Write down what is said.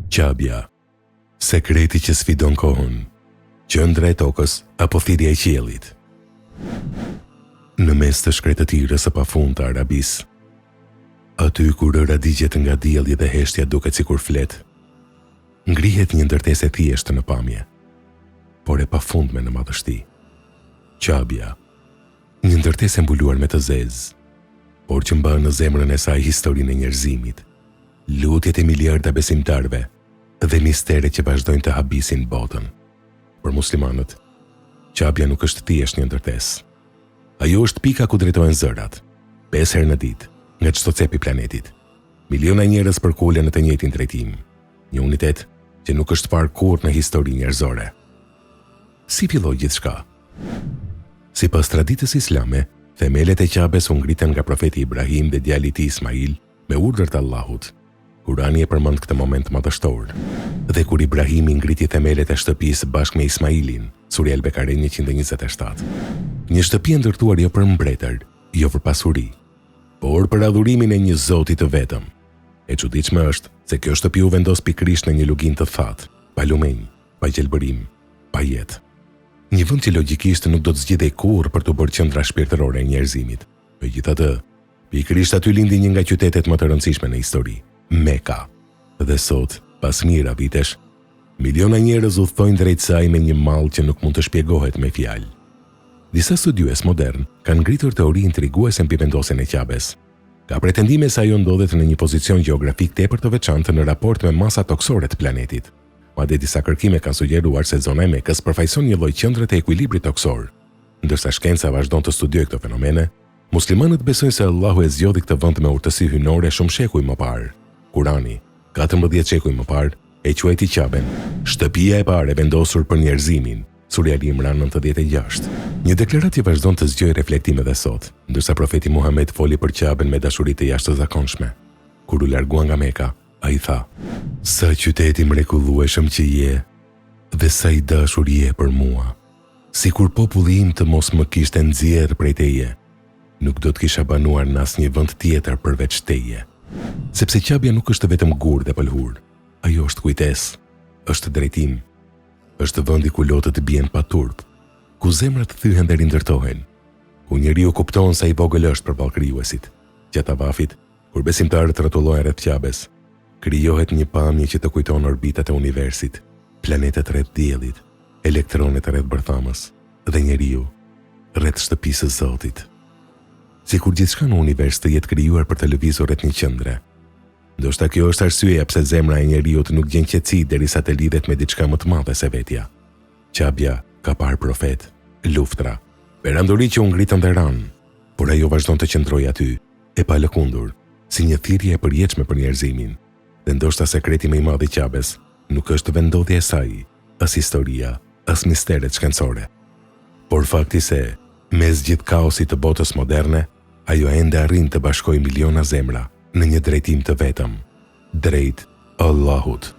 Qabja, sekreti që sfidon kohën, qendra e tokës apo thirrja e qiellit. Në mes të shkretëtirës së pafundë të Arabisë, aty ku rëra digjet nga dielli dhe heshtja duket sikur flet, ngrihet një ndërtesë e thjeshtë në pamje, por e pafundme në madhështi. Qabja, një ndërtesë e mbuluar me të zezë, por që mban në zemrën e saj historinë e njerëzimit, lutjet e miliarda besimtarve dhe misteret që vazhdojnë të habisin botën. Për muslimanët, qabja nuk është thjesht një ndërtesë. Ajo është pika ku drejtohen zërat, 5 herë në ditë, nga çdo cep i planetit. Miliona njerëz përkulen në të njëjtin drejtim, një unitet që nuk është parë kurrë në historinë njerëzore. Si filloi gjithçka? Sipas traditës islame, themelet e Qabes u ngritën nga profeti Ibrahim dhe djali i tij Ismail me urdhër të Allahut. Kurani e përmend këtë moment madhështor. Dhe kur Ibrahimi ngriti themelet e shtëpisë bashkë me Ismailin, Surja Al-Bekare 127. Një shtëpi e ndërtuar jo për mbretër, jo për pasuri, por për adhurimin e një Zoti të vetëm. E çuditshme është se kjo shtëpi u vendos pikërisht në një lugin të thatë, pa lumenj, pa gjelbërim, pa jetë. Një vend që logjikisht nuk do të zgjidhej kurrë për të bërë qendra shpirtërore e njerëzimit. Megjithatë, pikërisht aty lindi një nga qytetet më të rëndësishme në histori, Meka. Dhe sot, pas mira vitesh, miliona njerëz udhtojnë drejt saj me një mall që nuk mund të shpjegohet me fjalë. Disa studiues modern kanë ngritur teori intriguese mbi vendosjen e Qabes. Ka pretendime se ajo ndodhet në një pozicion gjeografik tepër të veçantë në raport me masat toksore të planetit. Madje disa kërkime kanë sugjeruar se zona e Mekës përfaqëson një lloj qendre të ekuilibrit toksor. Ndërsa shkenca vazhdon të studiojë këto fenomene, muslimanët besojnë se Allahu e zgjodhi këtë vend me urtësi hynore shumë shekuj më parë. Kurani, 14 shekuj më parë, e quajti Qaben shtëpia e parë e vendosur për njerëzimin, Surja Al-Imran 96. Një deklarat që vazhdon të zgjojë reflektime dhe sot, ndërsa profeti Muhammed foli për Qaben me dashuri të jashtëzakonshme. Kur u largua nga Meka, ai tha: "Sa qyteti mrekullueshëm që je, dhe sa i dashur je për mua. Sikur populli im të mos më kishte nxjerrë prej teje, nuk do të kisha banuar në asnjë vend tjetër përveç teje." Sepse Qabja nuk është vetëm gur dhe pëlhur, ajo është kujtesë, është drejtim, është vendi ku lotët bien pa turp, ku zemrat thyhen dhe rindërtohen, ku njeriu kupton sa i vogël është përballë krijuesit. Gjatë avafit, kur besimtarët rrotullohen rreth Qabes, krijohet një pamje që të kujton orbitat e universit, planetet rreth diellit, elektronet rreth bërthamës dhe njeriu rreth shtëpisë së Zotit. Sikur gjithçka në univers të jetë krijuar për të lëvizur rreth një qendre. Ndoshta kjo është arsyeja pse zemra e njeriut nuk gjen qetësi derisa të lidhet me diçka më të madhe se vetja. Qabja ka parë profet, luftra, perandori që u ngritën dhe ranë, por ajo vazhdon të qëndrojë aty, e pa lëkundur, si një thirrje e përjetshme për njerëzimin. Dhe ndoshta sekreti më i madh i Qabes nuk është vendodhja e saj, as historia, as misteret shkencore, por fakti se, mes gjithë kaosit të botës moderne, ajo ende arrin të bashkojë miliona zemra në një drejtim të vetëm, drejt Allahut.